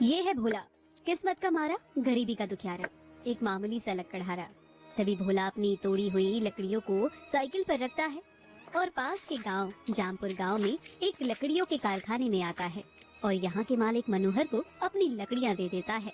ये है भोला, किस्मत का मारा, गरीबी का दुखियारा, एक मामूली सा लकड़हारा। तभी भोला अपनी तोड़ी हुई लकड़ियों को साइकिल पर रखता है और पास के गांव जामपुर गांव में एक लकड़ियों के कारखाने में आता है और यहाँ के मालिक मनोहर को अपनी लकड़ियाँ दे देता है।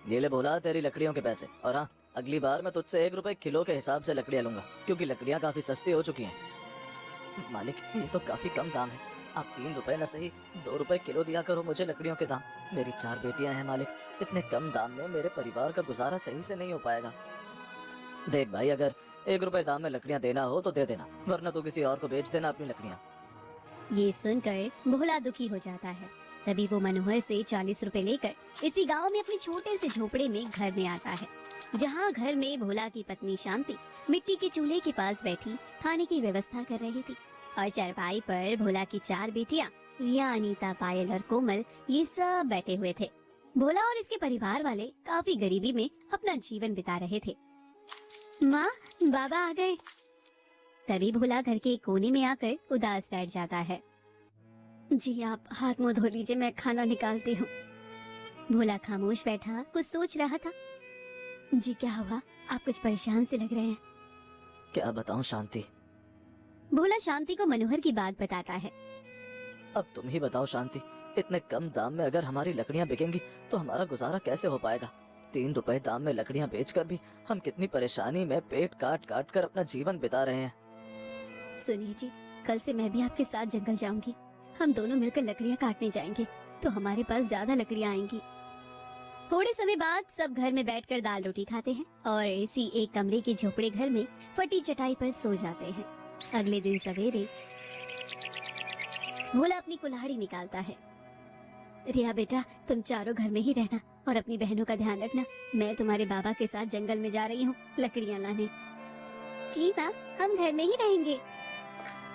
ये ले भोला तेरी लकड़ियों के पैसे, और हाँ, अगली बार मैं तुझसे 1 रुपए किलो के हिसाब से लकड़ियाँ लूंगा, क्योंकि लकड़ियाँ काफी सस्ती हो चुकी हैं। मालिक, ये तो काफी कम दाम है, आप 3 रुपए न सही 2 रुपए किलो दिया करो मुझे लकड़ियों के दाम। मेरी 4 बेटियां हैं मालिक, इतने कम दाम में मेरे परिवार का गुजारा सही से नहीं हो पाएगा। देख भाई, अगर 1 रुपए दाम में लकड़ियाँ देना हो तो दे देना, वरना तो किसी और को बेच देना अपनी लकड़ियाँ। ये सुनकर भोला दुखी हो जाता है। तभी वो मनोहर से 40 रुपए लेकर इसी गांव में अपने छोटे से झोपड़े में घर में आता है, जहाँ घर में भोला की पत्नी शांति मिट्टी के चूल्हे के पास बैठी खाने की व्यवस्था कर रही थी और चारपाई पर भोला की 4 बेटियां रिया, अनीता, पायल और कोमल ये सब बैठे हुए थे। भोला और इसके परिवार वाले काफी गरीबी में अपना जीवन बिता रहे थे। माँ, बाबा आ गए। तभी भोला घर के कोने में आकर उदास बैठ जाता है। जी आप हाथ मुंह धो लीजिए, मैं खाना निकालती हूँ। भोला खामोश बैठा कुछ सोच रहा था। जी क्या हुआ, आप कुछ परेशान से लग रहे हैं। क्या बताऊं शांति। भोला शांति को मनोहर की बात बताता है। अब तुम ही बताओ शांति, इतने कम दाम में अगर हमारी लकड़ियाँ बिकेंगी तो हमारा गुजारा कैसे हो पाएगा। 3 रुपए दाम में लकड़ियाँ बेचकर भी हम कितनी परेशानी में पेट काट काट कर अपना जीवन बिता रहे हैं। सुनिए जी, कल से मैं भी आपके साथ जंगल जाऊंगी। हम दोनों मिलकर लकड़ियाँ काटने जाएंगे तो हमारे पास ज्यादा लकड़ियाँ आएंगी। थोड़े समय बाद सब घर में बैठकर दाल रोटी खाते हैं और इसी एक कमरे के झोपड़े घर में फटी चटाई पर सो जाते हैं। अगले दिन सवेरे भोला अपनी कुल्हाड़ी निकालता है। रिया बेटा, तुम चारों घर में ही रहना और अपनी बहनों का ध्यान रखना। मैं तुम्हारे बाबा के साथ जंगल में जा रही हूँ लकड़ियाँ लाने। जी माँ, हम घर में ही रहेंगे।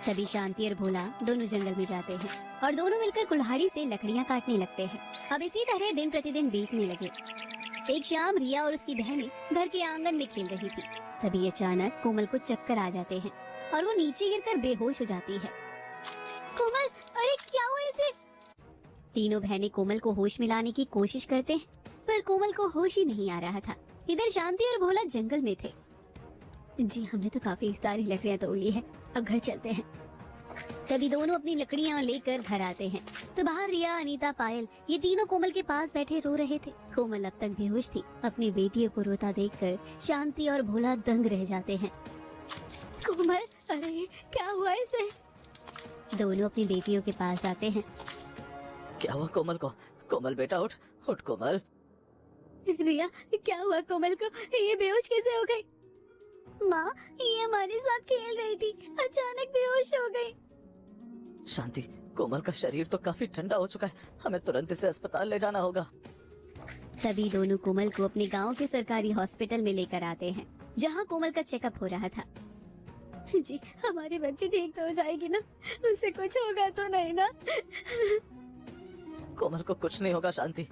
तभी शांति और भोला दोनों जंगल में जाते हैं और दोनों मिलकर कुल्हाड़ी से लकड़ियाँ काटने लगते हैं। अब इसी तरह दिन प्रतिदिन बीतने लगे। एक शाम रिया और उसकी बहनें घर के आंगन में खेल रही थी। तभी अचानक कोमल को चक्कर आ जाते हैं और वो नीचे गिरकर बेहोश हो जाती है। कोमल, अरे क्या हुआ इसे? तीनों बहनें कोमल को होश में लाने की कोशिश करते हैं, पर कोमल को होश ही नहीं आ रहा था। इधर शांति और भोला जंगल में थे। जी हमने तो काफी सारी लकड़ियाँ तोड़ ली है, अब घर चलते हैं। तभी दोनों अपनी लकड़ियाँ लेकर घर आते हैं तो बाहर रिया, अनीता, पायल ये तीनों कोमल के पास बैठे रो रहे थे। कोमल अब तक बेहोश थी। अपनी बेटियों को रोता देखकर शांति और भोला दंग रह जाते हैं। कोमल, अरे क्या हुआ इसे? दोनों अपनी बेटियों के पास आते हैं। क्या हुआ कोमल को? कोमल बेटा उठ, उठ कोमल। रिया, क्या हुआ कोमल को? ये बेहोश कैसे हो गई? माँ, ये हमारे साथ खेल रही थी, अचानक बेहोश हो गई। शांति, कोमल का शरीर तो काफी ठंडा हो चुका है, हमें तुरंत इसे अस्पताल ले जाना होगा। तभी दोनों कोमल को अपने गांव के सरकारी हॉस्पिटल में लेकर आते हैं, जहां कोमल का चेकअप हो रहा था। जी हमारी बच्ची ठीक तो हो जाएगी ना? उसे कुछ होगा तो नहीं ना? कोमल को कुछ नहीं होगा शांति।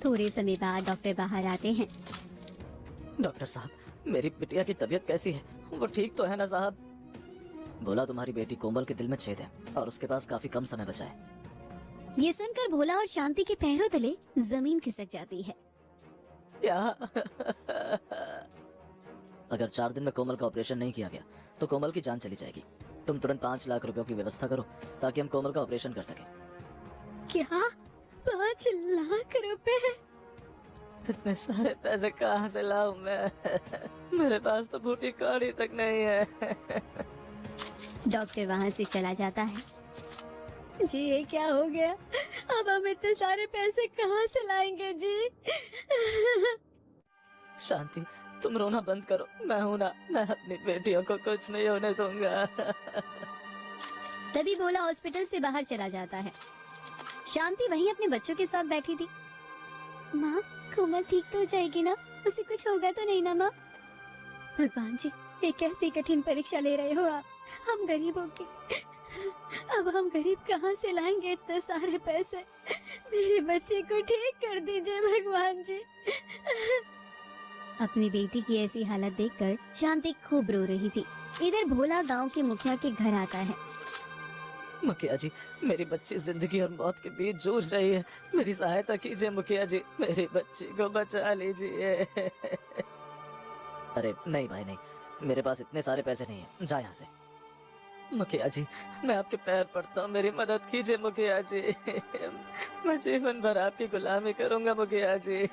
थोड़े समय बाद डॉक्टर बाहर आते हैं। डॉक्टर साहब, मेरी बिटिया की तबीयत कैसी है? वो ठीक तो है ना साहब? भोला, तुम्हारी बेटी कोमल के दिल में छेद है और उसके पास काफी कम समय बचा है। ये सुनकर भोला और शांति के पैरों तले जमीन खिसक जाती है। क्या? अगर 4 दिन में कोमल का ऑपरेशन नहीं किया गया तो कोमल की जान चली जाएगी। तुम तुरंत 5 लाख रुपयों की व्यवस्था करो ताकि हम कोमल का ऑपरेशन कर सकें। क्या? 5 लाख रुपए? इतने सारे पैसे कहाँ से लाऊं मैं? मेरे पास तो बूटी कौड़ी तक नहीं है। डॉक्टर वहाँ से चला जाता है। जी ये क्या हो गया? अब हम इतने सारे पैसे कहाँ से लाएंगे जी? शांति, तुम रोना बंद करो, मैं हूं ना, मैं अपनी बेटियों को कुछ नहीं होने दूंगा। तभी भोला हॉस्पिटल से बाहर चला जाता है। शांति वहीं अपने बच्चों के साथ बैठी थी। माँ, कोमल ठीक तो हो जाएगी ना? उसे कुछ होगा तो नहीं ना माँ? भगवान जी, ये कैसी कठिन परीक्षा ले रहे हो आप? हम गरीबों की, अब हम गरीब कहाँ से लाएंगे इतने सारे पैसे? मेरे बच्चे को ठीक कर दीजिए भगवान जी। अपनी बेटी की ऐसी हालत देखकर शांति खूब रो रही थी। इधर भोला गांव के मुखिया के घर आता है। मुखिया जी, मेरी बच्ची जिंदगी और मौत के बीच जूझ रही है। मेरी सहायता कीजिए मुखिया जी, मेरी बच्ची को बचा लीजिए। अरे नहीं भाई नहीं, मेरे पास इतने सारे पैसे नहीं है, जा यहाँ से। मुखिया जी, मैं आपके पैर पड़ता हूँ, मेरी मदद कीजिए मुखिया जी। मैं जीवन भर आपकी गुलामी करूंगा मुखिया जी।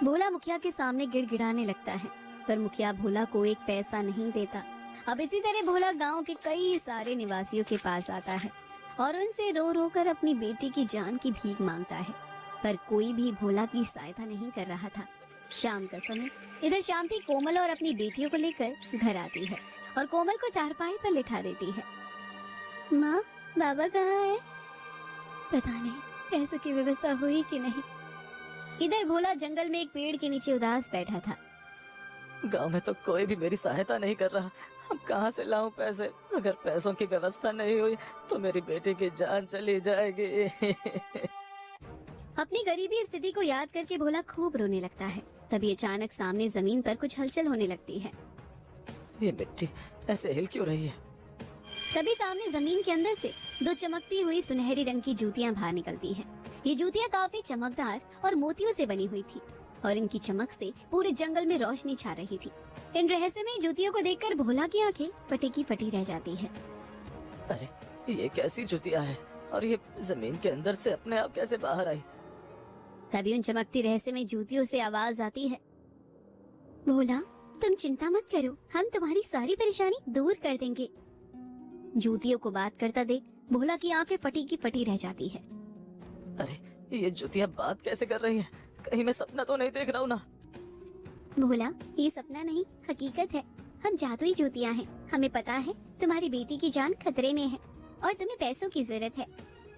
भोला मुखिया के सामने गिड़गिड़ाने लगता है, पर मुखिया भोला को एक पैसा नहीं देता। अब इसी तरह भोला गांव के कई सारे निवासियों के पास आता है और उनसे रो रो कर अपनी बेटी की जान की भीख मांगता है, पर कोई भी भोला की सहायता नहीं कर रहा था। शाम का समय, इधर शांति कोमल और अपनी बेटियों को लेकर घर आती है और कोमल को चारपाई पर लिटा देती है। माँ, बाबा कहाँ है? पता नहीं पैसों की व्यवस्था हुई कि नहीं। इधर भोला जंगल में एक पेड़ के नीचे उदास बैठा था। गांव में तो कोई भी मेरी सहायता नहीं कर रहा, अब कहाँ से लाऊं पैसे? अगर पैसों की व्यवस्था नहीं हुई तो मेरी बेटी की जान चली जाएगी। अपनी गरीबी स्थिति को याद करके भोला खूब रोने लगता है। तभी अचानक सामने जमीन पर कुछ हलचल होने लगती है। ये मिट्टी ऐसे हिल क्यों रही है? तभी सामने जमीन के अंदर से दो चमकती हुई सुनहरी रंग की जूतियां बाहर निकलती हैं। ये जूतियां काफी चमकदार और मोतियों से बनी हुई थी और इनकी चमक से पूरे जंगल में रोशनी छा रही थी। इन रहस्यमय जूतियों को देखकर भोला की आंखें फटी की फटी रह जाती है। अरे ये कैसी जूतियां हैं और ये जमीन के अंदर से अपने आप कैसे बाहर आई? तभी उन चमकती रहस्यमय जूतियों से आवाज आती है, भोला तुम चिंता मत करो, हम तुम्हारी सारी परेशानी दूर कर देंगे। जूतियों को बात करता देख भोला की आंखें फटी की फटी रह जाती है। अरे ये जूतियां बात कैसे कर रही हैं? कहीं मैं सपना तो नहीं देख रहा हूँ ना? भोला, ये सपना नहीं हकीकत है। हम जादुई जूतियां हैं। हमें पता है तुम्हारी बेटी की जान खतरे में है और तुम्हें पैसों की जरूरत है।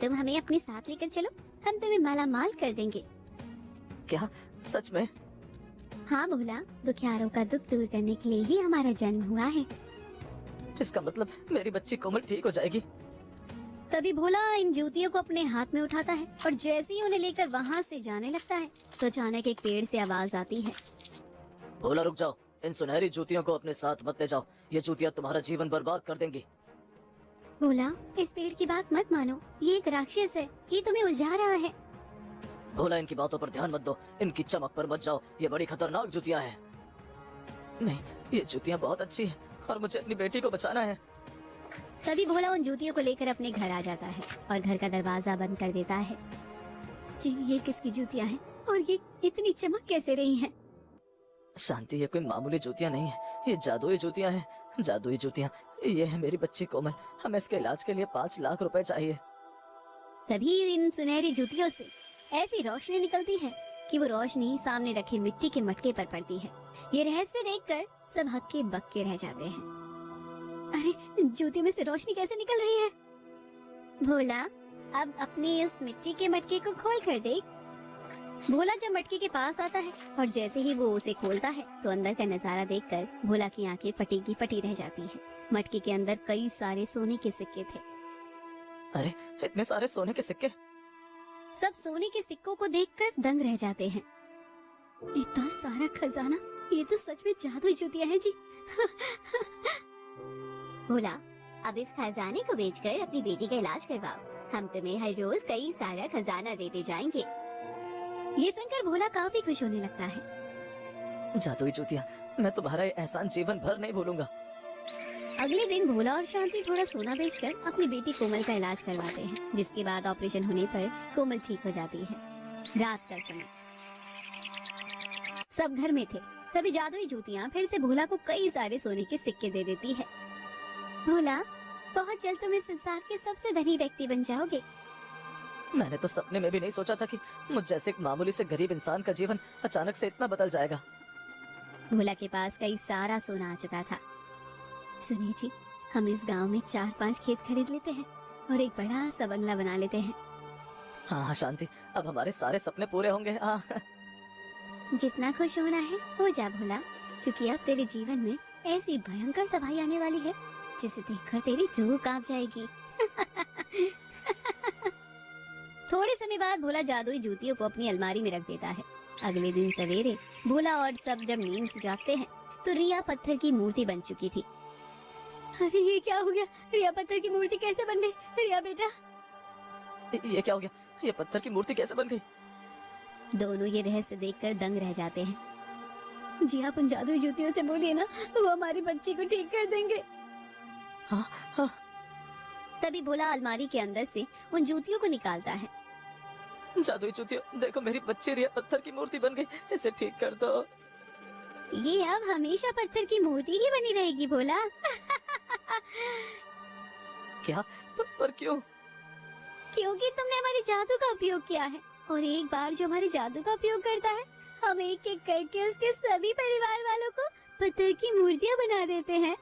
तुम हमें अपने साथ लेकर चलो, हम तुम्हें माला माल कर देंगे। क्या सच में? हाँ भोला, दुखियारों का दुख दूर करने के लिए ही हमारा जन्म हुआ है। इसका मतलब मेरी बच्ची कोमल ठीक हो जाएगी? तभी भोला इन जूतियों को अपने हाथ में उठाता है और जैसे ही उन्हें लेकर वहाँ से जाने लगता है तो अचानक एक पेड़ से आवाज आती है, भोला रुक जाओ, इन सुनहरी जूतियों को अपने साथ मत ले जाओ, ये जूतियां तुम्हारा जीवन बर्बाद कर देंगी। भोला, इस पेड़ की बात मत मानो, ये एक राक्षस है, ये तुम्हें उलझा रहा है। भोला इनकी बातों पर ध्यान मत दो, इनकी चमक पर मत जाओ, ये बड़ी खतरनाक जूतियां हैं। नहीं, ये जूतियां बहुत अच्छी हैं और मुझे अपनी बेटी को बचाना है। तभी भोला उन जूतियों को लेकर अपने घर आ जाता है और घर का दरवाजा बंद कर देता है। जी, ये किसकी जूतियां हैं और ये इतनी चमक कैसे रही हैं? शांति, ये कोई मामूली जूतियां नहीं है, ये जादुई जूतियां हैं। जादुई जूतियां। ये है मेरी बच्ची कोमल, हमें इसके इलाज के लिए 5 लाख रुपए चाहिए। तभी इन सुनहरी जूतियों से ऐसी रोशनी निकलती है कि वो रोशनी सामने रखे मिट्टी के मटके पर पड़ती है। ये रहस्य देखकर सब हक्के बक्के रह जाते हैं। अरे, जूती में से रोशनी कैसे निकल रही है? भोला, अब अपने इस मिट्टी के मटके को खोल कर देख। भोला जब मटके के पास आता है और जैसे ही वो उसे खोलता है तो अंदर का नजारा देखकर भोला की आंखें फटी की फटी रह जाती हैं। मटके के अंदर कई सारे सोने के सिक्के थे। अरे, इतने सारे सोने के सिक्के! सब सोने के सिक्कों को देखकर दंग रह जाते हैं। इतना सारा खजाना, ये तो सच में जादुई जूतियां हैं जी। भोला, अब इस खजाने को बेचकर अपनी बेटी का इलाज करवाओ, हम तुम्हें हर रोज कई सारा खजाना देते जाएंगे। ये सुनकर भोला काफी खुश होने लगता है। जादुई जूतियां, मैं तुम्हारा ये एहसान जीवन भर नहीं भूलूंगा। अगले दिन भोला और शांति थोड़ा सोना बेचकर अपनी बेटी कोमल का इलाज करवाते हैं, जिसके बाद ऑपरेशन होने पर कोमल ठीक हो जाती है। रात का समय, सब घर में थे। तभी जादुई जूतियां फिर से भोला को कई सारे सोने के सिक्के दे देती है। भोला, बहुत जल्द तुम इस संसार के सबसे धनी व्यक्ति बन जाओगे। मैंने तो सपने में भी नहीं सोचा था कि मुझ जैसे एक मामूली से गरीब इंसान का जीवन अचानक से इतना बदल जाएगा। भोला के पास कई सारा सोना आ चुका था। सुनिए जी, हम इस गांव में 4-5 खेत खरीद लेते हैं और एक बड़ा सा बंगला बना लेते हैं। हाँ शांति, अब हमारे सारे सपने पूरे होंगे। हाँ। जितना खुश होना है हो जा भोला, क्योंकि अब तेरे जीवन में ऐसी भयंकर तबाही आने वाली है जिसे देखकर तेरी रूह कांप जाएगी। थोड़े समय बाद भोला जादुई जूतियों को अपनी अलमारी में रख देता है। अगले दिन सवेरे भोला और सब जब नींद से जागते हैं तो रिया पत्थर की मूर्ति बन चुकी थी। अरे ये क्या हो गया? रिया पत्थर की मूर्ति कैसे बन गई? रिया बेटा। ये क्या हो गया? ये पत्थर की मूर्ति कैसे बन गई? दोनों ये रहस्य देखकर दंग रह जाते हैं। जी आप उन जादुई जूतियों से बोलिए ना, वो हमारी बच्ची को ठीक कर देंगे। हाँ हाँ। तभी भोला अलमारी के अंदर से उन जूतियों को निकालता है। जादुई जूतियों, देखो मेरी बच्ची रिया पत्थर की मूर्ति बन गई, इसे ठीक कर दो। ये अब हमेशा पत्थर की मूर्ति ही बनी रहेगी भोला। क्या? पर क्यों? क्योंकि तुमने हमारे जादू का उपयोग किया है, और एक बार जो हमारे जादू का उपयोग करता है, हम एक एक करके उसके सभी परिवार वालों को पत्थर की मूर्तियां बना देते हैं।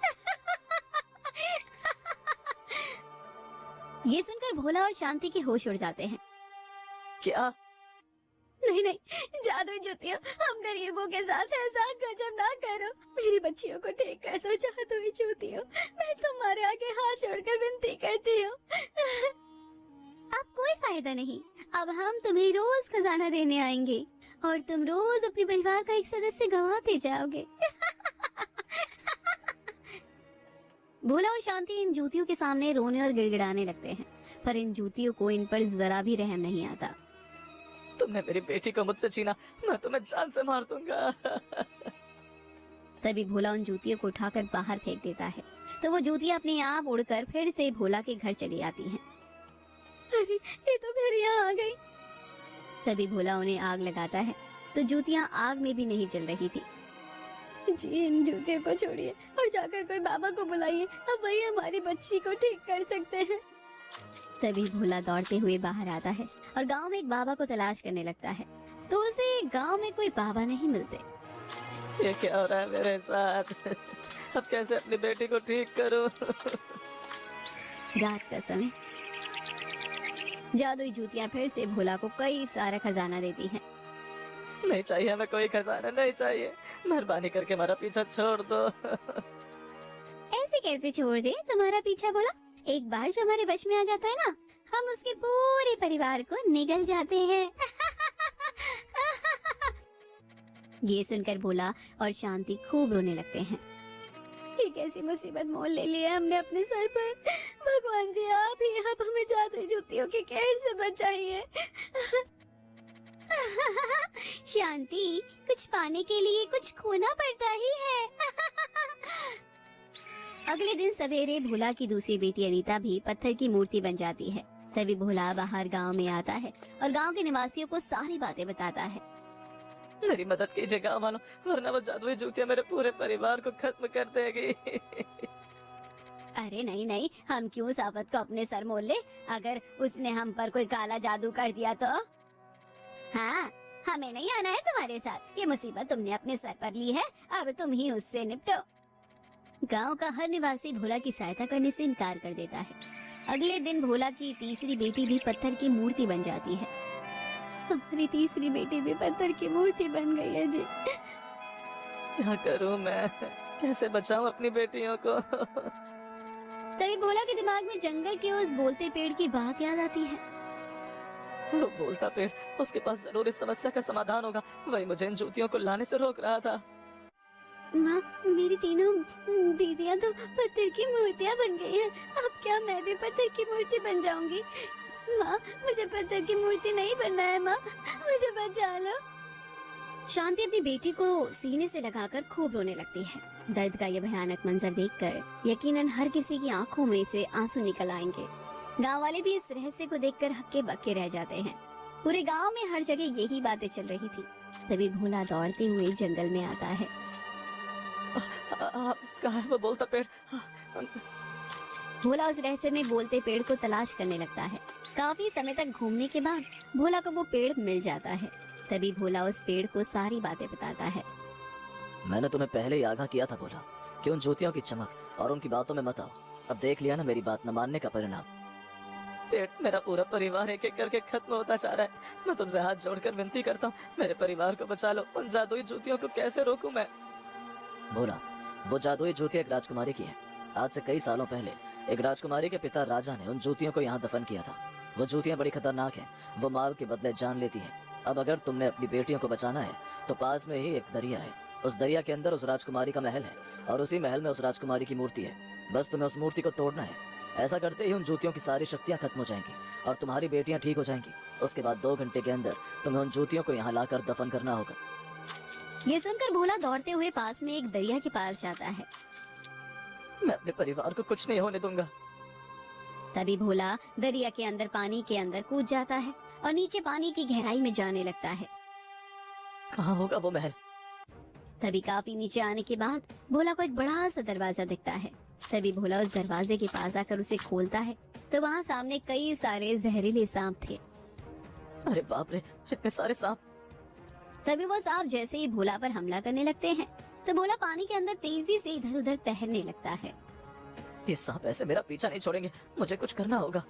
ये सुनकर भोला और शांति के होश उड़ जाते हैं। क्या? नहीं नहीं, जादुई जूतियों, हम गरीबों के साथ ऐसा गजब ना करो। मेरी बच्चियों को ठीक कर दो जादुई जूतियों, मैं तुम्हारे आगे हाथ जोड़कर विनती करती हूँ। अब कोई फायदा नहीं, अब हम तुम्हें रोज खजाना देने आएंगे और तुम रोज अपने परिवार का एक सदस्य गंवाते जाओगे। भोला और शांति इन जूतियों के सामने रोने और गिड़गिड़ाने लगते हैं, पर इन जूतियों को इन पर जरा भी रहम नहीं आता। तुमने मेरी बेटी को मुझसे छीना, मैं तुम्हें जान से मार दूंगा। तभी भोला उन जूतियों को उठाकर बाहर फेंक देता है, तो वो जूतियां अपने आप उड़कर फिर से भोला के घर चली आती हैं। अरे ये तो फिर यहाँ आ गई। तभी भोला उन्हें आग लगाता है, तो जूतियां आग में भी नहीं जल रही थी। जी इन जूतियों को छोड़िए और जाकर कोई बाबा को बुलाइए, अब वही हमारी बच्ची को ठीक कर सकते हैं। तभी भोला दौड़ते हुए बाहर आता है और गांव में एक बाबा को तलाश करने लगता है, तो उसे गांव में कोई बाबा नहीं मिलते। ये क्या हो रहा है मेरे साथ? अब कैसे अपनी बेटी को ठीक करूं? रात का समय, जादुई जूतियां फिर से भोला को कई सारा खजाना देती हैं। नहीं चाहिए हमें कोई खजाना, नहीं चाहिए, मेहरबानी करके हमारा पीछा छोड़ दो। ऐसे कैसे छोड़ दे तुम्हारा पीछा भोला? एक बार जो हमारे वश में आ जाता है ना, हम उसके पूरे परिवार को निगल जाते हैं। ये सुनकर भोला और शांति खूब रोने लगते हैं। ये कैसी मुसीबत मोल ले ली है हमने अपने सर पर। भगवान जी आप ही अब हमें जादुई जूतियों के कहर से बचाइए। शांति, कुछ पाने के लिए कुछ खोना पड़ता ही है। अगले दिन सवेरे भोला की दूसरी बेटी अनीता भी पत्थर की मूर्ति बन जाती है। तभी भोला बाहर गांव में आता है और गांव के निवासियों को सारी बातें बताता है। मेरी मदद कीजिए गाँव वालों, वरना वो जादुई जूतियां मेरे पूरे परिवार को खत्म कर देगी। अरे नहीं नहीं, हम क्यों सावत को अपने सर मोल ले? अगर उसने हम पर कोई काला जादू कर दिया तो? हाँ, हमें नहीं आना है तुम्हारे साथ। ये मुसीबत तुमने अपने सर पर ली है, अब तुम ही उससे निपटो। गांव का हर निवासी भोला की सहायता करने से इनकार कर देता है। अगले दिन भोला की तीसरी बेटी भी पत्थर की मूर्ति बन जाती है। हमारी तीसरी बेटी भी पत्थर की मूर्ति बन गई है जी। क्या करूं मैं? कैसे बचाऊं अपनी बेटियों को? तभी भोला के दिमाग में जंगल के उस बोलते पेड़ की बात याद आती है। वो बोलता पेड़, उसके पास जरूर इस समस्या का समाधान होगा। वही मुझे इन जूतियों को लाने से रोक रहा था। माँ, मेरी तीनों दीदियाँ तो पत्थर की मूर्तियाँ बन गई हैं। अब क्या मैं भी पत्थर की मूर्ति बन जाऊंगी? माँ, मुझे पत्थर की मूर्ति नहीं बनना है। माँ, मुझे बचा लो। शांति अपनी बेटी को सीने से लगाकर खूब रोने लगती है। दर्द का यह भयानक मंजर देखकर यकीनन हर किसी की आंखों में से आंसू निकल आएंगे। गांव वाले भी इस रहस्य को देखकर हक्के बक्के रह जाते हैं। पूरे गांव में हर जगह यही बातें चल रही थी। तभी भोला दौड़ते हुए जंगल में आता है। कहाँ है वो बोलता पेड़? भोला उस रहस्य में बोलते पेड़ को तलाश करने लगता है। काफी समय तक घूमने के बाद भोला को वो पेड़ मिल जाता है। तभी भोला उस पेड़ को सारी बातें बताता है। मैंने तुम्हें पहले ही आगाह किया था भोला कि उन ज्योतियों की चमक और उनकी बातों में मत आओ। अब देख लिया ना मेरी बात न मानने का परिणाम। पेड़, मेरा पूरा परिवार एक एक करके खत्म होता जा रहा है। मैं तुमसे हाथ जोड़कर विनती करता हूँ, मेरे परिवार को बचा लो। उन जादुई जूतियों को कैसे रोकूं मैं? भोला, वो जादुई जूतियां एक राजकुमारी की है। आज से कई सालों पहले एक राजकुमारी के पिता राजा ने उन जूतियों को यहाँ दफन किया था। वो जूतियां बड़ी खतरनाक हैं, वो माल के बदले जान लेती हैं। अब अगर तुमने अपनी बेटियों को बचाना है तो पास में ही एक दरिया है, उस दरिया के अंदर उस राजकुमारी का महल है और उसी महल में उस राजकुमारी की मूर्ति है। बस तुम्हें उस मूर्ति को तोड़ना है। ऐसा करते ही उन जूतियों की सारी शक्तियां खत्म हो जाएंगी और तुम्हारी बेटियां ठीक हो जाएंगी। उसके बाद 2 घंटे के अंदर तुम्हें उन जूतियों को यहाँ लाकर दफन करना होगा। ये सुनकर भोला दौड़ते हुए पास में एक दरिया के पास जाता है। मैं अपने परिवार को कुछ नहीं होने दूंगा। तभी भोला दरिया के अंदर पानी के अंदर कूद जाता है और नीचे पानी की गहराई में जाने लगता है। कहाँ होगा वो महल? तभी काफी नीचे आने के बाद भोला को एक बड़ा सा दरवाजा दिखता है। तभी भोला उस दरवाजे के पास आकर उसे खोलता है तो वहाँ सामने कई सारे जहरीले सांप थे। अरे बाप रे, इतने सारे सांप! तभी वो सांप जैसे ही भोला पर हमला करने लगते हैं तो भोला पानी के अंदर तेजी से इधर उधर तैरने लगता है। ये सांप ऐसे मेरा पीछा नहीं छोड़ेंगे, मुझे कुछ करना होगा।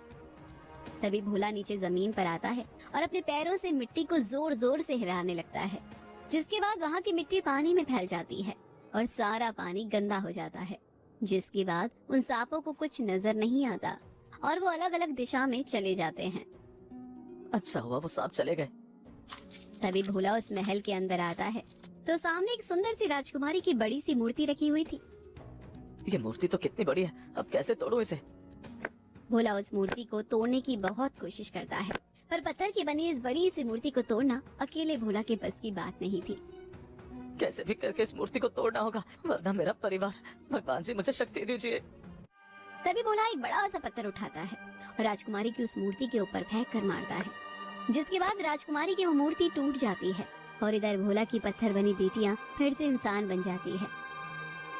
तभी भोला नीचे जमीन पर आता है और अपने पैरों से मिट्टी को जोर जोर से हिलाने लगता है, जिसके बाद वहाँ की मिट्टी पानी में फैल जाती है और सारा पानी गंदा हो जाता है। जिसके बाद उन सांपों को कुछ नजर नहीं आता और वो अलग अलग दिशा में चले जाते हैं। अच्छा हुआ वो सांप चले गए। तभी भोला उस महल के अंदर आता है तो सामने एक सुंदर सी राजकुमारी की बड़ी सी मूर्ति रखी हुई थी। ये मूर्ति तो कितनी बड़ी है, अब कैसे तोड़ूं इसे? भोला उस मूर्ति को तोड़ने की बहुत कोशिश करता है, पर पत्थर की बनी इस बड़ी सी मूर्ति को तोड़ना अकेले भोला के बस की बात नहीं थी। कैसे भी करके इस मूर्ति को तोड़ना होगा, वरना मेरा परिवार। भगवान जी मुझे शक्ति दीजिए। तभी भोला एक बड़ा सा पत्थर उठाता है और राजकुमारी की उस मूर्ति के ऊपर फेंक कर मारता है, जिसके बाद राजकुमारी की वो मूर्ति टूट जाती है और इधर भोला की पत्थर बनी बेटियां फिर से इंसान बन जाती है।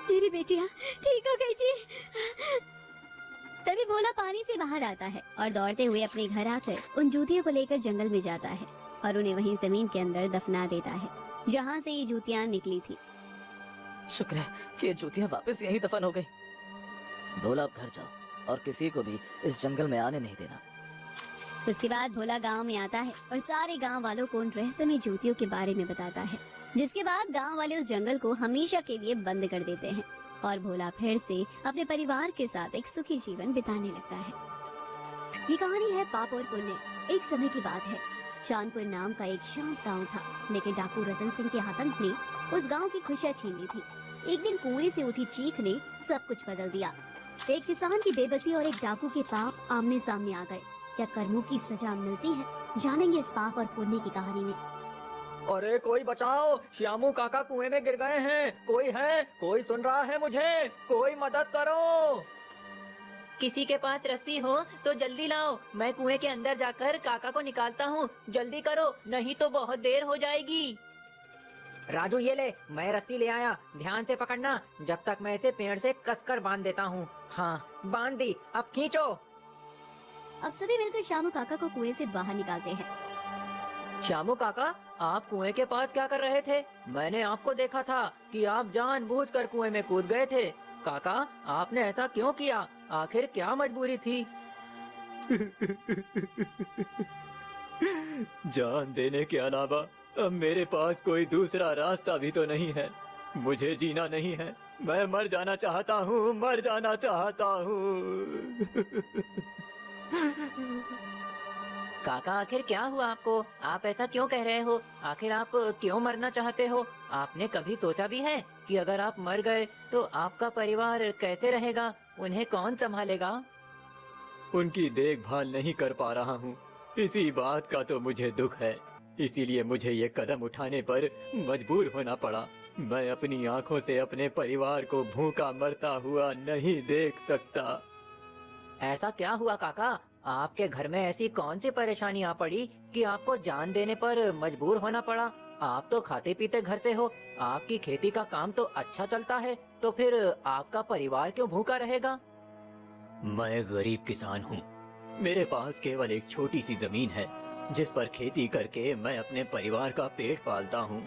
मेरी बेटियां ठीक हो गई जी। तभी भोला पानी से बाहर आता है और दौड़ते हुए अपने घर आकर उन जूतियों को लेकर जंगल में जाता है और उन्हें वहीं जमीन के अंदर दफना देता है जहाँ से ये जूतियाँ निकली थी। शुक्र है कि ये जूतियाँ वापस यहीं दफन हो गई। भोला अब घर जाओ और किसी को भी इस जंगल में आने नहीं देना। उसके बाद भोला गांव में आता है और सारे गांव वालों को उन रहस्यमय जूतियों के बारे में बताता है, जिसके बाद गांव वाले उस जंगल को हमेशा के लिए बंद कर देते हैं और भोला फिर से अपने परिवार के साथ एक सुखी जीवन बिताने लगता है। ये कहानी है पाप और पुण्य। एक समय की बात है, शानपुर नाम का एक शांत गांव था, लेकिन डाकू रतन सिंह के आतंक ने उस गांव की खुशियां छीन ली थी। एक दिन कुएं से उठी चीख ने सब कुछ बदल दिया। एक किसान की बेबसी और एक डाकू के पाप आमने सामने आ गए। क्या कर्मों की सजा मिलती है? जानेंगे इस पाप और पुण्य की कहानी में। अरे कोई बचाओ, श्यामू काका कुएं में गिर गए हैं। कोई है? कोई सुन रहा है मुझे? कोई मदद करो। किसी के पास रस्सी हो तो जल्दी लाओ, मैं कुएं के अंदर जाकर काका को निकालता हूँ। जल्दी करो, नहीं तो बहुत देर हो जाएगी। राजू ये ले, मैं रस्सी ले आया। ध्यान से पकड़ना जब तक मैं इसे पेड़ से कसकर बांध देता हूँ। हाँ, बांध दी, अब खींचो। अब सभी मिलकर श्यामू काका को कुएं से बाहर निकालते हैं। श्यामू काका, आप कुएं के पास क्या कर रहे थे? मैंने आपको देखा था कि आप जानबूझकर कुएं में कूद गए थे। काका, आपने ऐसा क्यों किया? आखिर क्या मजबूरी थी? जान देने के अलावा अब मेरे पास कोई दूसरा रास्ता भी तो नहीं है। मुझे जीना नहीं है, मैं मर जाना चाहता हूँ, मर जाना चाहता हूँ। काका, आखिर क्या हुआ आपको? आप ऐसा क्यों कह रहे हो? आखिर आप क्यों मरना चाहते हो? आपने कभी सोचा भी है कि अगर आप मर गए तो आपका परिवार कैसे रहेगा? उन्हें कौन संभालेगा? उनकी देखभाल नहीं कर पा रहा हूँ, इसी बात का तो मुझे दुख है। इसीलिए मुझे ये कदम उठाने पर मजबूर होना पड़ा। मैं अपनी आंखों से अपने परिवार को भूखा मरता हुआ नहीं देख सकता। ऐसा क्या हुआ काका? आपके घर में ऐसी कौन सी परेशानी आ पड़ी कि आपको जान देने पर मजबूर होना पड़ा? आप तो खाते पीते घर से हो, आपकी खेती का काम तो अच्छा चलता है, तो फिर आपका परिवार क्यों भूखा रहेगा? मैं गरीब किसान हूँ। मेरे पास केवल एक छोटी सी जमीन है जिस पर खेती करके मैं अपने परिवार का पेट पालता हूँ।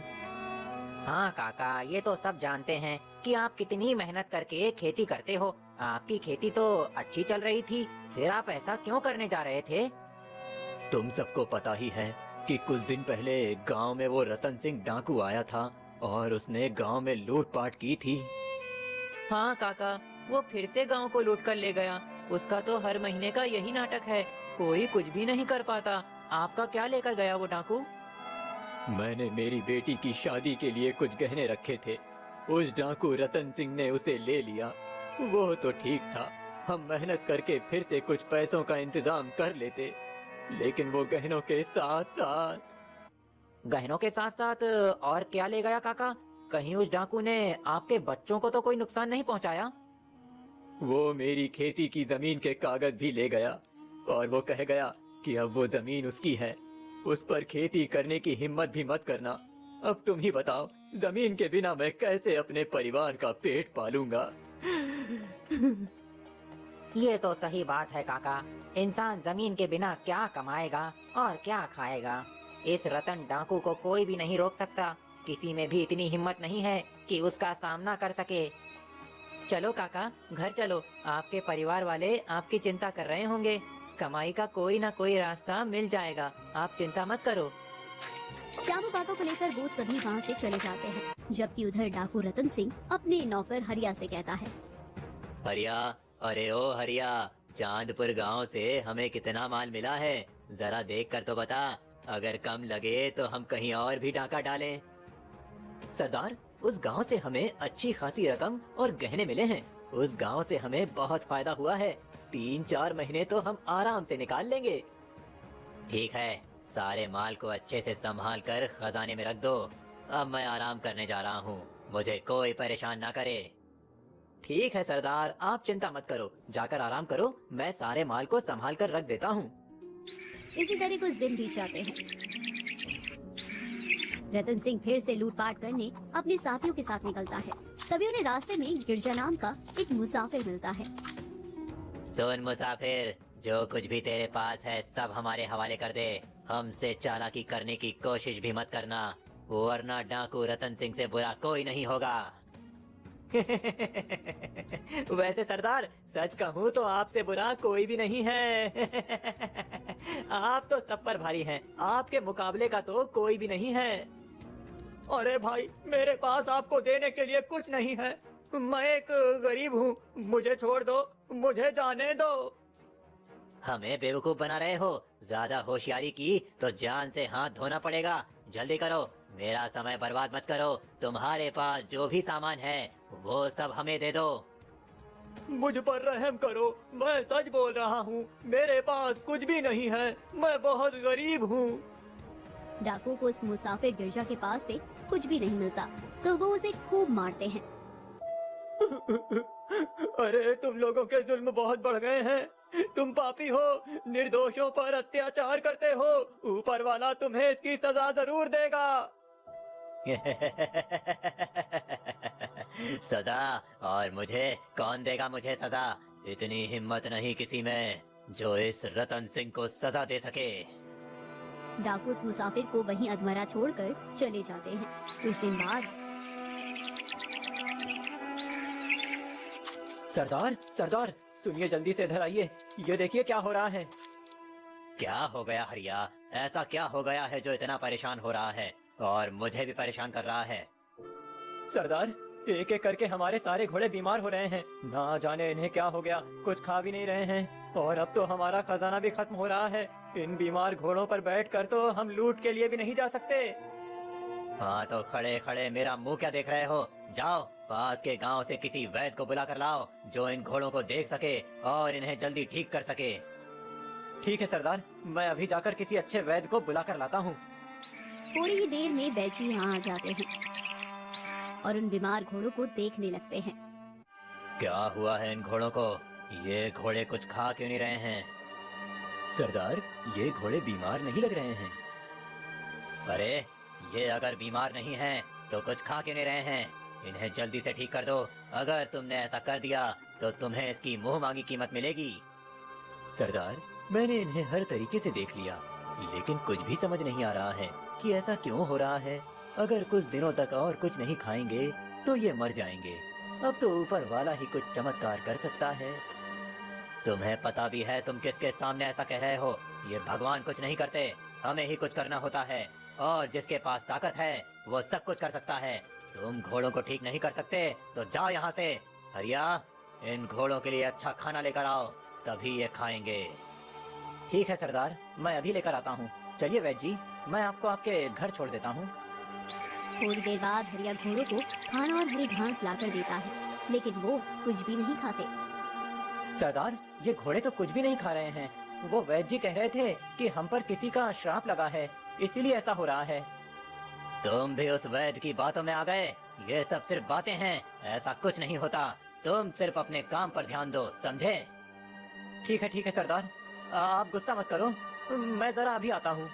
हाँ काका, ये तो सब जानते हैं कि आप कितनी मेहनत करके खेती करते हो। आपकी खेती तो अच्छी चल रही थी, फिर आप ऐसा क्यों करने जा रहे थे? तुम सबको पता ही है कि कुछ दिन पहले गांव में वो रतन सिंह डाकू आया था और उसने गांव में लूटपाट की थी। हाँ काका, वो फिर से गांव को लूट कर ले गया। उसका तो हर महीने का यही नाटक है, कोई कुछ भी नहीं कर पाता। आपका क्या लेकर गया वो डाकू? मैंने मेरी बेटी की शादी के लिए कुछ गहने रखे थे। उस डाकू रतन सिंह ने उसे ले लिया। वो तो ठीक था, हम मेहनत करके फिर से कुछ पैसों का इंतजाम कर लेते, लेकिन वो गहनों के साथ साथ। गहनों के साथ साथ और क्या ले गया काका? कहीं उस डाकू ने आपके बच्चों को तो कोई नुकसान नहीं पहुंचाया? वो मेरी खेती की जमीन के कागज भी ले गया और वो कह गया कि अब वो जमीन उसकी है, उस पर खेती करने की हिम्मत भी मत करना। अब तुम ही बताओ, जमीन के बिना मैं कैसे अपने परिवार का पेट पालूंगा? ये तो सही बात है काका। इंसान जमीन के बिना क्या कमाएगा और क्या खाएगा? इस रतन डाकू को कोई भी नहीं रोक सकता। किसी में भी इतनी हिम्मत नहीं है कि उसका सामना कर सके। चलो काका, घर चलो। आपके परिवार वाले आपकी चिंता कर रहे होंगे। कमाई का कोई ना कोई रास्ता मिल जाएगा, आप चिंता मत करो। श्यामू काका को लेकर वो सभी वहाँ से चले जाते हैं, जबकि उधर डाकू रतन सिंह अपने नौकर हरिया से कहता है, हरिया, अरे ओ हरिया, चांदपुर गांव से हमें कितना माल मिला है, जरा देख कर तो बता। अगर कम लगे तो हम कहीं और भी डाका डालें। सरदार, उस गांव से हमें अच्छी खासी रकम और गहने मिले हैं। उस गांव से हमें बहुत फायदा हुआ है। 3-4 महीने तो हम आराम से निकाल लेंगे। ठीक है, सारे माल को अच्छे से संभाल कर खजाने में रख दो। अब मैं आराम करने जा रहा हूँ, मुझे कोई परेशान ना करे। ठीक है सरदार, आप चिंता मत करो, जाकर आराम करो। मैं सारे माल को संभाल कर रख देता हूँ। इसी तरह कुछ दिन बीत जाते हैं। रतन सिंह फिर से लूटपाट करने अपने साथियों के साथ निकलता है। तभी उन्हें रास्ते में गिरजा नाम का एक मुसाफिर मिलता है। सुन मुसाफिर, जो कुछ भी तेरे पास है सब हमारे हवाले कर दे। हमसे चालाकी करने की कोशिश भी मत करना, वरना डाकू रतन सिंह से बुरा कोई नहीं होगा। वैसे सरदार, सच कहूँ तो आपसे बुरा कोई भी नहीं है। आप तो सब पर भारी हैं, आपके मुकाबले का तो कोई भी नहीं है। अरे भाई, मेरे पास आपको देने के लिए कुछ नहीं है। मैं एक गरीब हूँ, मुझे छोड़ दो, मुझे जाने दो। हमें बेवकूफ बना रहे हो? ज्यादा होशियारी की तो जान से हाथ धोना पड़ेगा। जल्दी करो, मेरा समय बर्बाद मत करो। तुम्हारे पास जो भी सामान है वो सब हमें दे दो। मुझ पर रहम करो, मैं सच बोल रहा हूँ, मेरे पास कुछ भी नहीं है, मैं बहुत गरीब हूँ। डाकू को उस मुसाफिर गिरजा के पास से कुछ भी नहीं मिलता, तो वो उसे खूब मारते हैं। अरे तुम लोगों के जुल्म बहुत बढ़ गए हैं। तुम पापी हो, निर्दोषों पर अत्याचार करते हो। ऊपर वाला तुम्हें इसकी सजा जरूर देगा। सजा? और मुझे कौन देगा मुझे सजा? इतनी हिम्मत नहीं किसी में जो इस रतन सिंह को सजा दे सके। डाकू उस मुसाफिर को वहीं अधमरा छोड़कर चले जाते हैं। कुछ दिन बाद सरदार, सरदार, सुनिए, जल्दी से इधर आइए। ये देखिए क्या हो रहा है। क्या हो गया हरिया? ऐसा क्या हो गया है जो इतना परेशान हो रहा है और मुझे भी परेशान कर रहा है? सरदार, एक एक करके हमारे सारे घोड़े बीमार हो रहे हैं। ना जाने इन्हें क्या हो गया, कुछ खा भी नहीं रहे हैं और अब तो हमारा खजाना भी खत्म हो रहा है। इन बीमार घोड़ों पर बैठकर तो हम लूट के लिए भी नहीं जा सकते। हाँ तो खड़े खड़े मेरा मुंह क्या देख रहे हो? जाओ, पास के गांव से किसी वैद्य को बुला कर लाओ जो इन घोड़ों को देख सके और इन्हें जल्दी ठीक कर सके। ठीक है सरदार, मैं अभी जाकर किसी अच्छे वैद्य को बुला कर लाता हूँ। थोड़ी ही देर में बैजी वहाँ आ जाते हैं और उन बीमार घोड़ों को देखने लगते हैं। क्या हुआ है इन घोड़ों को? ये घोड़े कुछ खा क्यों नहीं रहे हैं? सरदार, ये घोड़े बीमार नहीं लग रहे हैं। अरे, ये अगर बीमार नहीं हैं तो कुछ खा क्यों नहीं रहे हैं? इन्हें जल्दी से ठीक कर दो। अगर तुमने ऐसा कर दिया तो तुम्हें इसकी मुंह मांगी कीमत मिलेगी। सरदार, मैंने इन्हें हर तरीके से देख लिया, लेकिन कुछ भी समझ नहीं आ रहा है कि ऐसा क्यों हो रहा है। अगर कुछ दिनों तक और कुछ नहीं खाएंगे तो ये मर जाएंगे। अब तो ऊपर वाला ही कुछ चमत्कार कर सकता है। तुम्हें पता भी है तुम किसके सामने ऐसा कह रहे हो? ये भगवान कुछ नहीं करते, हमें ही कुछ करना होता है और जिसके पास ताकत है वो सब कुछ कर सकता है। तुम घोड़ों को ठीक नहीं कर सकते तो जाओ यहाँ से। हरिया, इन घोड़ों के लिए अच्छा खाना लेकर आओ, तभी ये खाएंगे। ठीक है सरदार, मैं अभी लेकर आता हूँ। चलिए वैद्य जी, मैं आपको आपके घर छोड़ देता हूँ। थोड़ी देर बाद हरिया घोड़ों को खाना और हरी घास लाकर देता है, लेकिन वो कुछ भी नहीं खाते। सरदार, ये घोड़े तो कुछ भी नहीं खा रहे हैं। वो वैद्य जी कह रहे थे कि हम पर किसी का श्राप लगा है, इसीलिए ऐसा हो रहा है। तुम भी उस वैद्य की बातों में आ गए। ये सब सिर्फ बातें हैं, ऐसा कुछ नहीं होता। तुम सिर्फ अपने काम पर ध्यान दो, समझे? ठीक है सरदार, आप गुस्सा मत करो, मैं जरा अभी आता हूँ।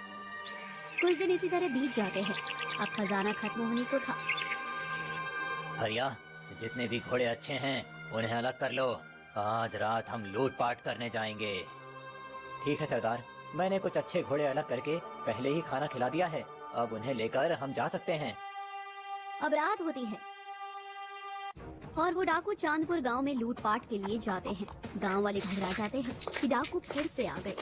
कुछ दिन इसी तरह बीत जाते हैं। अब खजाना खत्म होने को था। हरिया, जितने भी घोड़े अच्छे हैं उन्हें अलग कर लो। आज रात हम लूटपाट करने जाएंगे। ठीक है सरदार, मैंने कुछ अच्छे घोड़े अलग करके पहले ही खाना खिला दिया है। अब उन्हें लेकर हम जा सकते हैं। अब रात होती है और वो डाकू चांदपुर गांव में लूटपाट के लिए जाते हैं। गांव वाले घबरा जाते हैं कि डाकू फिर से आ गए।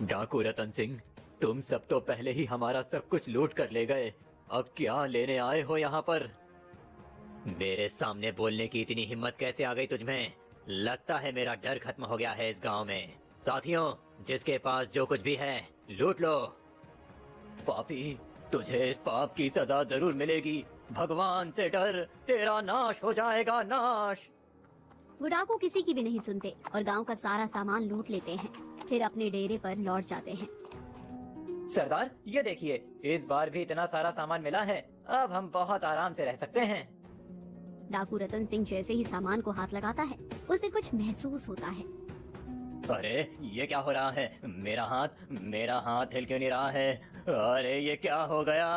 डाकू रतन सिंह, तुम सब तो पहले ही हमारा सब कुछ लूट कर ले गए। अब क्या लेने आए हो यहाँ पर? मेरे सामने बोलने की इतनी हिम्मत कैसे आ गई तुझमें? लगता है मेरा डर खत्म हो गया है इस गांव में। साथियों, जिसके पास जो कुछ भी है लूट लो। पापी, तुझे इस पाप की सजा जरूर मिलेगी। भगवान से डर, तेरा नाश हो जाएगा, नाश। वो डाकू किसी की भी नहीं सुनते और गांव का सारा सामान लूट लेते हैं। फिर अपने डेरे पर लौट जाते हैं। सरदार, ये देखिए, इस बार भी इतना सारा सामान मिला है। अब हम बहुत आराम से रह सकते हैं। डाकू रतन सिंह जैसे ही सामान को हाथ लगाता है, उसे कुछ महसूस होता है। अरे, ये क्या हो रहा है? मेरा हाथ हिल क्यों नहीं रहा है? अरे, ये क्या हो गया?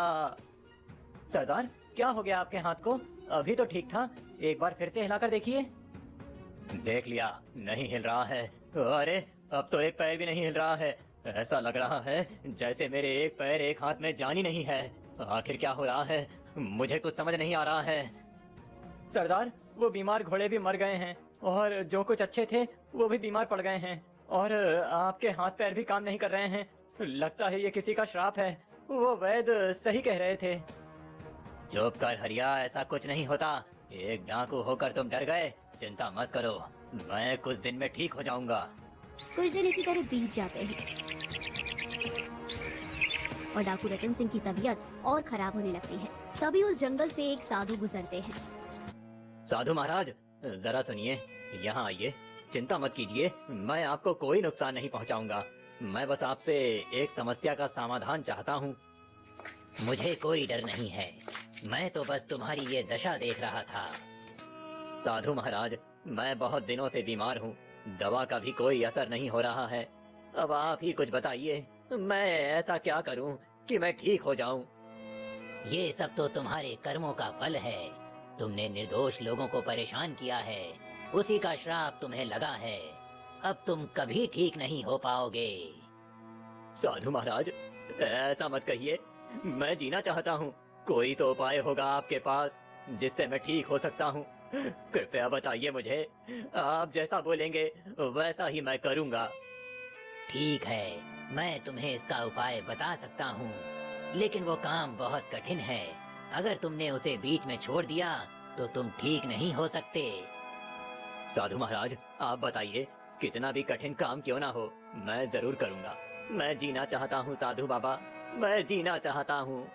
सरदार, क्या हो गया आपके हाथ को? अभी तो ठीक था, एक बार फिर से हिलाकर देखिए। देख लिया, नहीं हिल रहा है। अरे, अब तो एक पैर भी नहीं हिल रहा है। ऐसा लग रहा है जैसे मेरे एक पैर एक हाथ में जान ही नहीं है। आखिर क्या हो रहा है? मुझे कुछ समझ नहीं आ रहा है। सरदार, वो बीमार घोड़े भी मर गए हैं और जो कुछ अच्छे थे वो भी बीमार पड़ गए हैं और आपके हाथ पैर भी काम नहीं कर रहे हैं। लगता है ये किसी का श्राप है। वो वैद्य सही कह रहे थे। चुप कर हरिया, ऐसा कुछ नहीं होता। एक डाकू होकर तुम डर गए। चिंता मत करो, मैं कुछ दिन में ठीक हो जाऊंगा। कुछ दिन इसी तरह बीत जाते हैं और डाकू रतन सिंह की तबीयत और खराब होने लगती है। तभी उस जंगल से एक साधु गुजरते हैं। साधु महाराज, जरा सुनिए, यहाँ आइए। चिंता मत कीजिए, मैं आपको कोई नुकसान नहीं पहुँचाऊंगा। मैं बस आपसे एक समस्या का समाधान चाहता हूँ। मुझे कोई डर नहीं है, मैं तो बस तुम्हारी ये दशा देख रहा था। साधु महाराज, मैं बहुत दिनों से बीमार हूँ, दवा का भी कोई असर नहीं हो रहा है। अब आप ही कुछ बताइए, मैं ऐसा क्या करूँ कि मैं ठीक हो जाऊँ? ये सब तो तुम्हारे कर्मों का फल है। तुमने निर्दोष लोगों को परेशान किया है, उसी का श्राप तुम्हें लगा है। अब तुम कभी ठीक नहीं हो पाओगे। साधु महाराज, ऐसा मत कहिए, मैं जीना चाहता हूँ। कोई तो उपाय होगा आपके पास जिससे मैं ठीक हो सकता हूँ। कृपया बताइए मुझे, आप जैसा बोलेंगे वैसा ही मैं करूँगा। ठीक है, मैं तुम्हें इसका उपाय बता सकता हूँ, लेकिन वो काम बहुत कठिन है। अगर तुमने उसे बीच में छोड़ दिया तो तुम ठीक नहीं हो सकते। साधु महाराज, आप बताइए, कितना भी कठिन काम क्यों ना हो, मैं जरूर करूँगा। मैं जीना चाहता हूँ साधु बाबा, मैं जीना चाहता हूँ।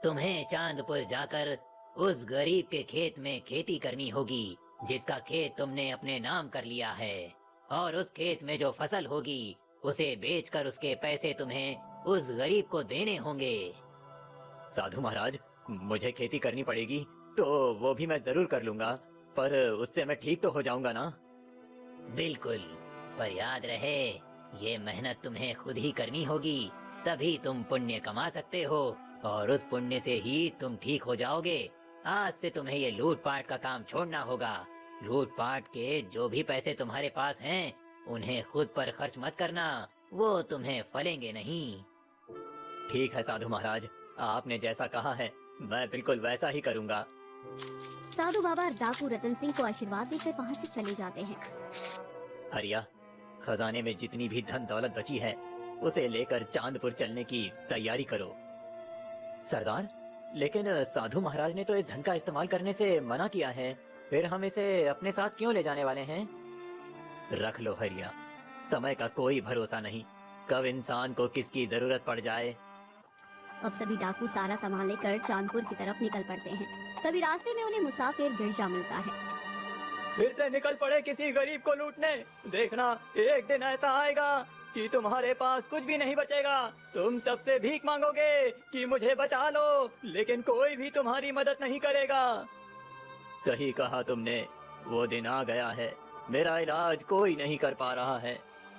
तुम्हें चांदपुर जाकर उस गरीब के खेत में खेती करनी होगी जिसका खेत तुमने अपने नाम कर लिया है, और उस खेत में जो फसल होगी उसे बेचकर उसके पैसे तुम्हें उस गरीब को देने होंगे। साधु महाराज, मुझे खेती करनी पड़ेगी तो वो भी मैं जरूर कर लूंगा, पर उससे मैं ठीक तो हो जाऊंगा ना? बिल्कुल, पर याद रहे, ये मेहनत तुम्हें खुद ही करनी होगी, तभी तुम पुण्य कमा सकते हो और उस पुण्य से ही तुम ठीक हो जाओगे। आज से तुम्हें ये लूटपाट का काम छोड़ना होगा। लूटपाट के जो भी पैसे तुम्हारे पास हैं, उन्हें खुद पर खर्च मत करना, वो तुम्हें फलेंगे नहीं। ठीक है साधु महाराज, आपने जैसा कहा है मैं बिल्कुल वैसा ही करूँगा। साधु बाबा डाकू रतन सिंह को आशीर्वाद देकर वहाँ से चले जाते हैं। हरिया, खजाने में जितनी भी धन दौलत बची है उसे लेकर चांदपुर चलने की तैयारी करो। सरदार, लेकिन साधु महाराज ने तो इस धन का इस्तेमाल करने से मना किया है, फिर हम इसे अपने साथ क्यों ले जाने वाले हैं? रख लो हरिया, समय का कोई भरोसा नहीं। कब इंसान को किसकी जरूरत पड़ जाए। अब सभी डाकू सारा सामान लेकर चांदपुर की तरफ निकल पड़ते हैं। तभी रास्ते में उन्हें मुसाफिर गिरजा मिलता है। फिर से निकल पड़े किसी गरीब को लूटने। देखना एक दिन ऐसा आएगा कि तुम्हारे पास कुछ भी नहीं बचेगा। तुम सबसे भीख मांगोगे कि मुझे बचा लो, लेकिन कोई भी तुम्हारी मदद नहीं करेगा। सही कहा तुमने, वो दिन आ गया है। मेरा इलाज कोई नहीं कर पा रहा है।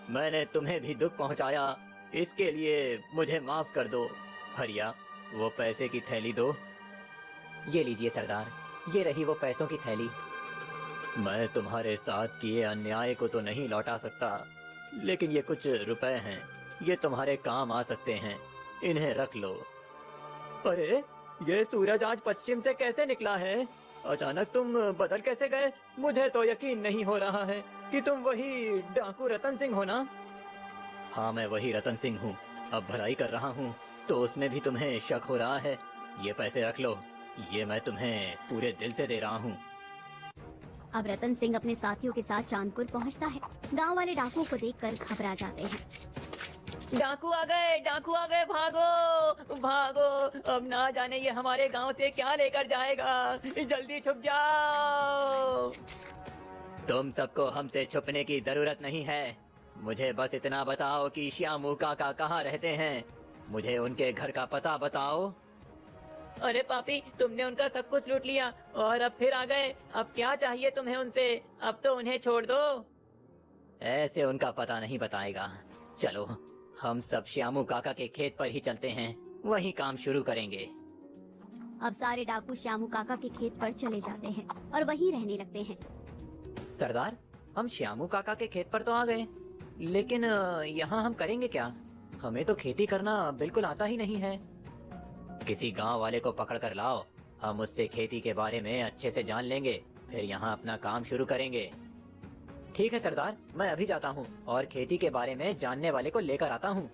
मैंने तुम्हें भी दुख पहुंचाया, इसके लिए मुझे माफ कर दो। हरिया, वो पैसे की थैली दो। ये लीजिए सरदार, ये रही वो पैसों की थैली। मैं तुम्हारे साथ किए अन्याय को तो नहीं लौटा सकता, लेकिन ये कुछ रुपए हैं, ये तुम्हारे काम आ सकते हैं, इन्हें रख लो। अरे, ये सूरज आज पश्चिम से कैसे निकला है? अचानक तुम बदल कैसे गए? मुझे तो यकीन नहीं हो रहा है कि तुम वही डाकू रतन सिंह हो ना? हाँ, मैं वही रतन सिंह हूँ। अब भलाई कर रहा हूँ तो उसमें भी तुम्हें शक हो रहा है। ये पैसे रख लो, ये मैं तुम्हें पूरे दिल से दे रहा हूँ। अब रतन सिंह अपने साथियों के साथ चांदपुर पहुंचता है। गांव वाले डाकुओं को देखकर घबरा जाते हैं। डाकू आ गए, डाकू आ गए, भागो भागो। अब ना जाने ये हमारे गांव से क्या लेकर जाएगा। जल्दी छुप जाओ। तुम सबको हमसे छुपने की जरूरत नहीं है। मुझे बस इतना बताओ कि श्यामू काका कहाँ रहते हैं। मुझे उनके घर का पता बताओ। अरे पापी, तुमने उनका सब कुछ लूट लिया और अब फिर आ गए। अब क्या चाहिए तुम्हें उनसे? अब तो उन्हें छोड़ दो। ऐसे उनका पता नहीं बताएगा। चलो, हम सब श्यामू काका के खेत पर ही चलते हैं, वहीं काम शुरू करेंगे। अब सारे डाकू श्यामू काका के खेत पर चले जाते हैं और वहीं रहने लगते हैं। सरदार, हम श्यामू काका के खेत पर तो आ गए, लेकिन यहाँ हम करेंगे क्या? हमें तो खेती करना बिल्कुल आता ही नहीं है। किसी गांव वाले को पकड़ कर लाओ, हम उससे खेती के बारे में अच्छे से जान लेंगे, फिर यहाँ अपना काम शुरू करेंगे। ठीक है सरदार, मैं अभी जाता हूँ और खेती के बारे में जानने वाले को लेकर आता हूँ।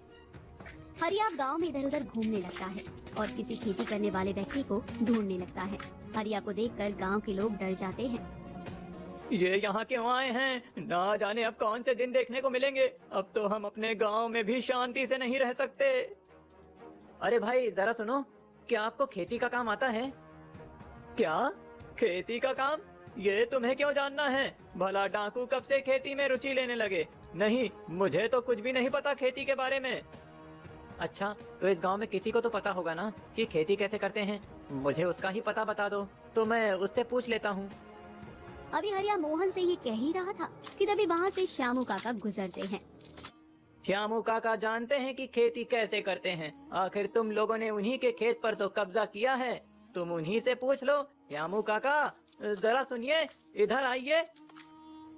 हरिया गांव में इधर उधर घूमने लगता है और किसी खेती करने वाले व्यक्ति को ढूंढने लगता है। हरिया को देखकर गांव के लोग डर जाते हैं। ये यहाँ क्यों आए हैं? ना जाने अब कौन से दिन देखने को मिलेंगे। अब तो हम अपने गांव में भी शांति से नहीं रह सकते। अरे भाई जरा सुनो, क्या आपको खेती का काम आता है? क्या? खेती का काम? ये तुम्हें क्यों जानना है? भला डाकू कब से खेती में रुचि लेने लगे? नहीं, मुझे तो कुछ भी नहीं पता खेती के बारे में। अच्छा, तो इस गांव में किसी को तो पता होगा ना कि खेती कैसे करते हैं। मुझे उसका ही पता बता दो तो मैं उससे पूछ लेता हूँ। अभी हरिया मोहन से ये कह ही रहा था कि तभी वहाँ से श्यामू काका गुजरते हैं। श्यामू काका जानते हैं कि खेती कैसे करते हैं। आखिर तुम लोगों ने उन्हीं के खेत पर तो कब्जा किया है, तुम उन्हीं से पूछ लो। श्यामू काका जरा सुनिए, इधर आइए।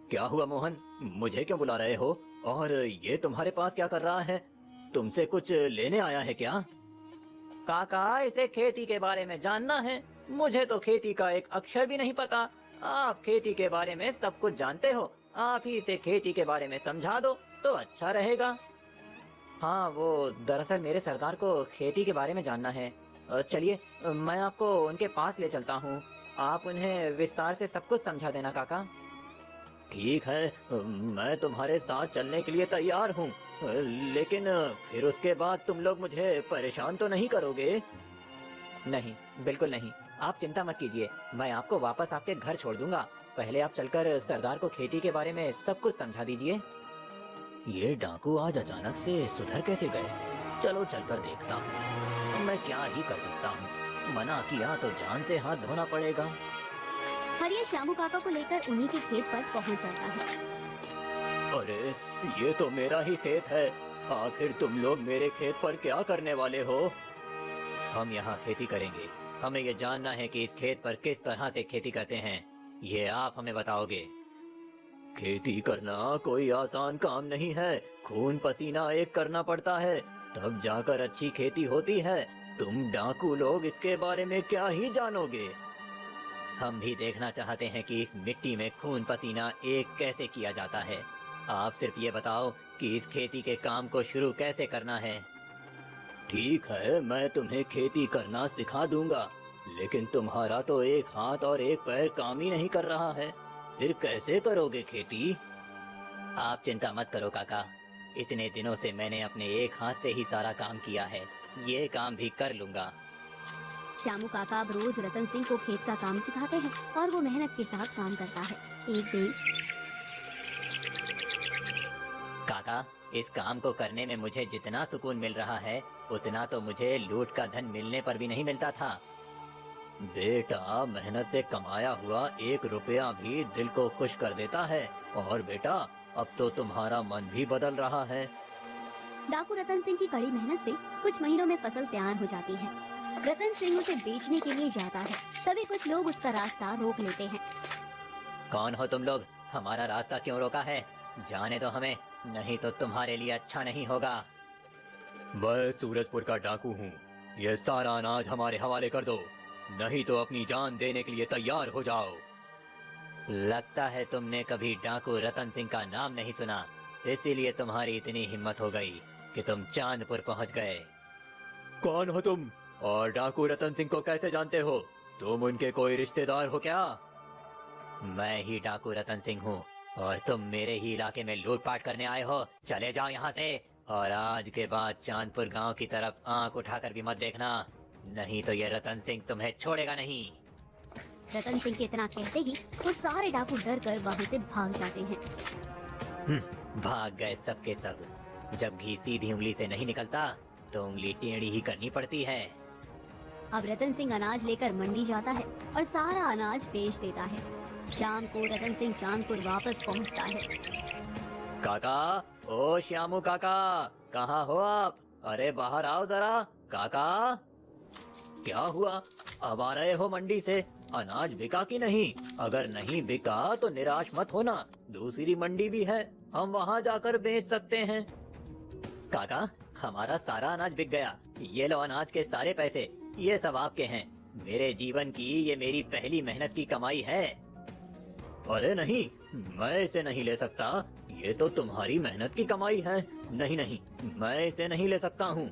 क्या हुआ मोहन, मुझे क्यों बुला रहे हो? और ये तुम्हारे पास क्या कर रहा है? तुमसे कुछ लेने आया है क्या? काका, इसे खेती के बारे में जानना है। मुझे तो खेती का एक अक्षर भी नहीं पता। आप खेती के बारे में सब कुछ जानते हो, आप ही इसे खेती के बारे में समझा दो तो अच्छा रहेगा। हाँ, वो दरअसल मेरे सरदार को खेती के बारे में जानना है। चलिए, मैं आपको उनके पास ले चलता हूँ। आप उन्हें विस्तार से सब कुछ समझा देना काका। ठीक है, मैं तुम्हारे साथ चलने के लिए तैयार हूँ, लेकिन फिर उसके बाद तुम लोग मुझे परेशान तो नहीं करोगे? नहीं, बिल्कुल नहीं। आप चिंता मत कीजिए, मैं आपको वापस आपके घर छोड़ दूंगा। पहले आप चलकर सरदार को खेती के बारे में सब कुछ समझा दीजिए। ये डाकू आज अचानक से सुधर कैसे गए? चलो चलकर देखता हूँ। मैं क्या ही कर सकता हूँ, मना किया तो जान से हाथ धोना पड़ेगा। हरिया श्यामू काका को लेकर उन्हीं के खेत पर पहुंच जाता है। अरे, ये तो मेरा ही खेत है। आखिर तुम लोग मेरे खेत पर क्या करने वाले हो? हम यहाँ खेती करेंगे। हमें ये जानना है कि इस खेत पर किस तरह से खेती करते हैं, ये आप हमें बताओगे। खेती करना कोई आसान काम नहीं है, खून पसीना एक करना पड़ता है, तब जाकर अच्छी खेती होती है। तुम डाकू लोग इसके बारे में क्या ही जानोगे? हम भी देखना चाहते हैं कि इस मिट्टी में खून पसीना एक कैसे किया जाता है। आप सिर्फ ये बताओ कि इस खेती के काम को शुरू कैसे करना है। ठीक है, मैं तुम्हें खेती करना सिखा दूंगा, लेकिन तुम्हारा तो एक हाथ और एक पैर काम ही नहीं कर रहा है, फिर कैसे करोगे खेती? आप चिंता मत करो काका, इतने दिनों से मैंने अपने एक हाथ से ही सारा काम किया है, ये काम भी कर लूंगा। श्यामू काका अब रोज रतन सिंह को खेत का काम सिखाते हैं और वो मेहनत के साथ काम करता है। एक दिन काका, इस काम को करने में मुझे जितना सुकून मिल रहा है उतना तो मुझे लूट का धन मिलने पर भी नहीं मिलता था। बेटा, मेहनत से कमाया हुआ 1 रुपया भी दिल को खुश कर देता है। और बेटा, अब तो तुम्हारा मन भी बदल रहा है। डाकू रतन सिंह की कड़ी मेहनत से कुछ महीनों में फसल तैयार हो जाती है। रतन सिंह उसे बेचने के लिए जाता है, तभी कुछ लोग उसका रास्ता रोक लेते हैं। कौन हो तुम लोग? हमारा रास्ता क्यों रोका है? जाने दो हमें, नहीं तो तुम्हारे लिए अच्छा नहीं होगा। मैं सूरजपुर का डाकू हूँ। ये सारा अनाज हमारे हवाले कर दो, नहीं तो अपनी जान देने के लिए तैयार हो जाओ। लगता है तुमने कभी डाकू रतन सिंह का नाम नहीं सुना, इसीलिए तुम्हारी इतनी हिम्मत हो गई कि तुम चांदपुर पहुंच गए। कौन हो तुम और डाकू रतन सिंह को कैसे जानते हो? तुम उनके कोई रिश्तेदार हो क्या? मैं ही डाकू रतन सिंह हूँ और तुम मेरे ही इलाके में लूटपाट करने आए हो। चले जाओ यहाँ से, और आज के बाद चांदपुर गांव की तरफ आंख उठाकर भी मत देखना, नहीं तो ये रतन सिंह तुम्हें छोड़ेगा नहीं। रतन सिंह के इतना कहते ही वो सारे डाकू डर कर वहाँ से भाग जाते हैं। भाग गए सबके सब। जब घी सीधी उंगली से नहीं निकलता तो उंगली टेढ़ी ही करनी पड़ती है। अब रतन सिंह अनाज लेकर मंडी जाता है और सारा अनाज बेच देता है। शाम को रतन सिंह चांदपुर वापस पहुंचता है। काका, ओ श्यामू काका, कहाँ हो आप? अरे बाहर आओ जरा। काका, क्या हुआ? अब आ रहे हो मंडी से? अनाज बिका कि नहीं? अगर नहीं बिका तो निराश मत होना, दूसरी मंडी भी है, हम वहाँ जाकर बेच सकते हैं। काका, हमारा सारा अनाज बिक गया। ये लो अनाज के सारे पैसे, ये सब आपके हैं। मेरे जीवन की ये मेरी पहली मेहनत की कमाई है। अरे नहीं, मैं इसे नहीं ले सकता, ये तो तुम्हारी मेहनत की कमाई है। नहीं नहीं, मैं इसे नहीं ले सकता हूँ।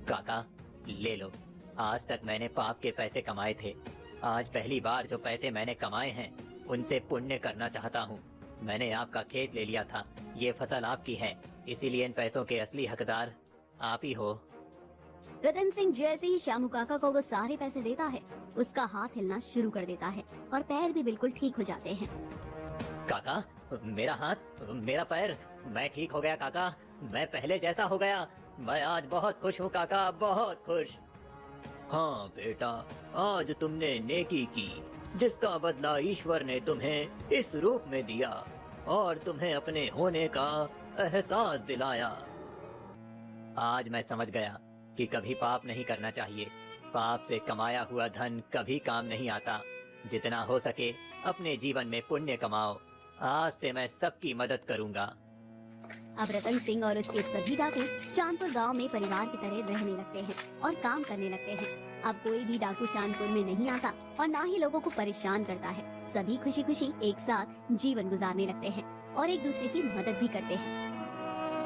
काका, ले लो। आज तक मैंने पाप के पैसे कमाए थे, आज पहली बार जो पैसे मैंने कमाए हैं उनसे पुण्य करना चाहता हूँ। मैंने आपका खेत ले लिया था, ये फसल आपकी है, इसीलिए इन पैसों के असली हकदार आप ही हो। रतन सिंह जैसे ही श्यामू काका को वो सारे पैसे देता है, उसका हाथ हिलना शुरू कर देता है और पैर भी बिल्कुल ठीक हो जाते हैं। काका, मेरा हाथ, मेरा पैर, मैं ठीक हो गया काका, मैं पहले जैसा हो गया। मैं आज बहुत खुश हूँ काका, बहुत खुश। हाँ बेटा, आज तुमने नेकी की, जिसका बदला ईश्वर ने तुम्हें इस रूप में दिया और तुम्हें अपने होने का एहसास दिलाया। आज मैं समझ गया कि कभी पाप नहीं करना चाहिए। पाप से कमाया हुआ धन कभी काम नहीं आता। जितना हो सके अपने जीवन में पुण्य कमाओ। आज से मैं सबकी मदद करूंगा। अब रतन सिंह और उसके सभी डाकू चांदपुर गांव में परिवार की तरह रहने लगते हैं और काम करने लगते हैं। अब कोई भी डाकू चांदपुर में नहीं आता और ना ही लोगों को परेशान करता है। सभी खुशी खुशी एक साथ जीवन गुजारने लगते हैं और एक दूसरे की मदद भी करते हैं।